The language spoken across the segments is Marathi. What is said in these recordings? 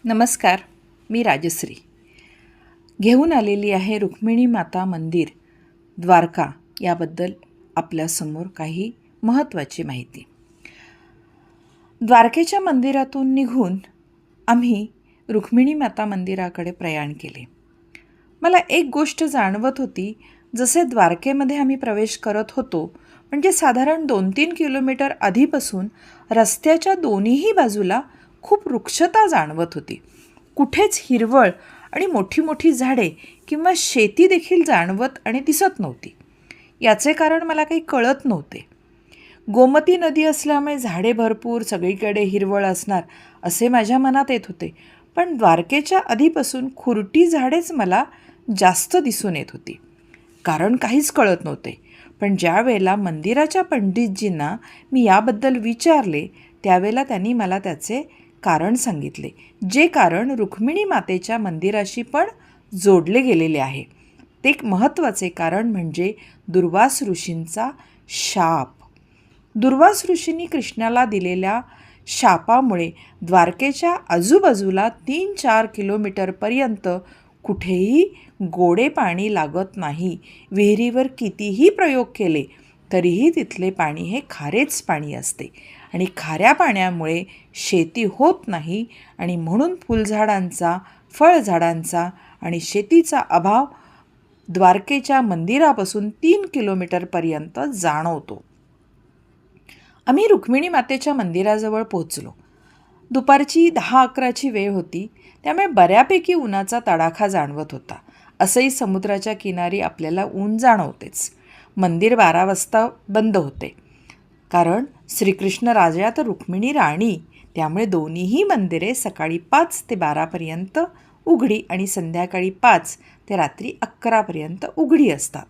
नमस्कार, मी राजश्री घेऊन आलेली आहे रुक्मिणी माता मंदिर द्वारका याबद्दल आपल्यासमोर काही महत्त्वाची माहिती. द्वारकेच्या मंदिरातून निघून आम्ही रुक्मिणी माता मंदिराकडे प्रयाण केले. मला एक गोष्ट जाणवत होती, जसे द्वारकेमध्ये आम्ही प्रवेश करत होतो म्हणजे साधारण 2-3 किलोमीटर आधीपासून रस्त्याच्या दोन्हीही बाजूला खूप वृक्षता जाणवत होती. कुठेच हिरवळ आणि मोठी मोठी झाडे किंवा शेती देखील जाणवत आणि दिसत नव्हती. याचे कारण मला काही कळत नव्हते. गोमती नदी असल्यामुळे झाडे भरपूर, सगळीकडे हिरवळ असणार असे माझ्या मनात येत होते. पण द्वारकेच्या आधीपासून खुरटी झाडेच मला जास्त दिसून येत होती. कारण काहीच कळत नव्हते. पण ज्या वेळेला मंदिराच्या पंडितजींना मी याबद्दल विचारले त्यावेळेला त्यांनी मला त्याचे कारण सांगितले, जे कारण रुक्मिणी मातेच्या मंदिराशी पण जोडले गेलेले आहे. ते एक महत्त्वाचे कारण म्हणजे दुर्वास ऋषींचा शाप. दुर्वास ऋषींनी कृष्णाला दिलेल्या शापामुळे द्वारकेच्या आजूबाजूला 3-4 किलोमीटरपर्यंत कुठेही गोडे पाणी लागत नाही. विहिरीवर कितीही प्रयोग केले तरीही तिथले पाणी हे खारेच पाणी असते आणि खाऱ्या पाण्यामुळे शेती होत नाही आणि म्हणून फुलझाडांचा, फळझाडांचा आणि शेतीचा अभाव द्वारकेच्या मंदिरापासून 3 किलोमीटरपर्यंत जाणवतो. आम्ही रुक्मिणी मातेच्या मंदिराजवळ पोहोचलो. दुपारची 10-11ची वेळ होती, त्यामुळे बऱ्यापैकी उन्हाचा तडाखा जाणवत होता. असंही समुद्राच्या किनारी आपल्याला ऊन जाणवतेच. मंदिर 12 वाजता बंद होते, कारण श्रीकृष्ण राजा तर रुक्मिणी राणी, त्यामुळे दोन्हीही मंदिरे सकाळी 5 ते 12पर्यंत उघडी आणि संध्याकाळी 5 ते रात्री 11पर्यंत उघडी असतात.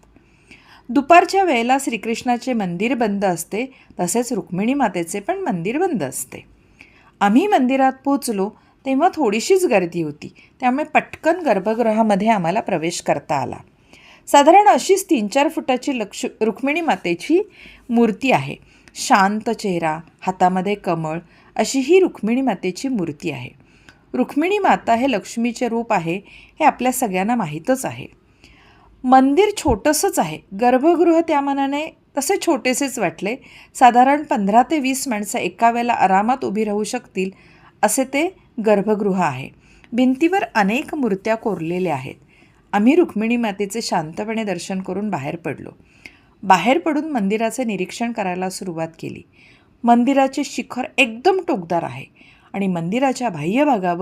दुपारच्या वेळेला श्रीकृष्णाचे मंदिर बंद असते, तसेच रुक्मिणी मातेचे पण मंदिर बंद असते. आम्ही मंदिरात पोचलो तेव्हा थोडीशीच गर्दी होती, त्यामुळे पटकन गर्भगृहामध्ये आम्हाला प्रवेश करता आला. साधारण अशीच 3-4 फुटाची रुक्मिणी मातेची मूर्ती आहे. शांत चेहरा, हातामध्ये कमळ अशी ही रुक्मिणी मातेची मूर्ती आहे. रुक्मिणी माता हे लक्ष्मीचे रूप आहे हे आपल्या सगळ्यांना माहीतच आहे. मंदिर छोटंसंच आहे. गर्भगृह त्या मानाने तसे छोटेसेच वाटले. साधारण 15 ते 20 माणसं एका वेळेला आरामात उभी राहू शकतील असे ते गर्भगृह आहे. भिंतीवर अनेक मूर्त्या कोरलेल्या आहेत. आम्ही रुक्मिणी मातेचे शांतपणे दर्शन करून बाहेर पडलो. बाहेर पडून मंदिराचे निरीक्षण करायला सुरुवात केली. मंदिराचे शिखर एकदम टोकदार आहे आणि मंदिराच्या बाह्य भागावर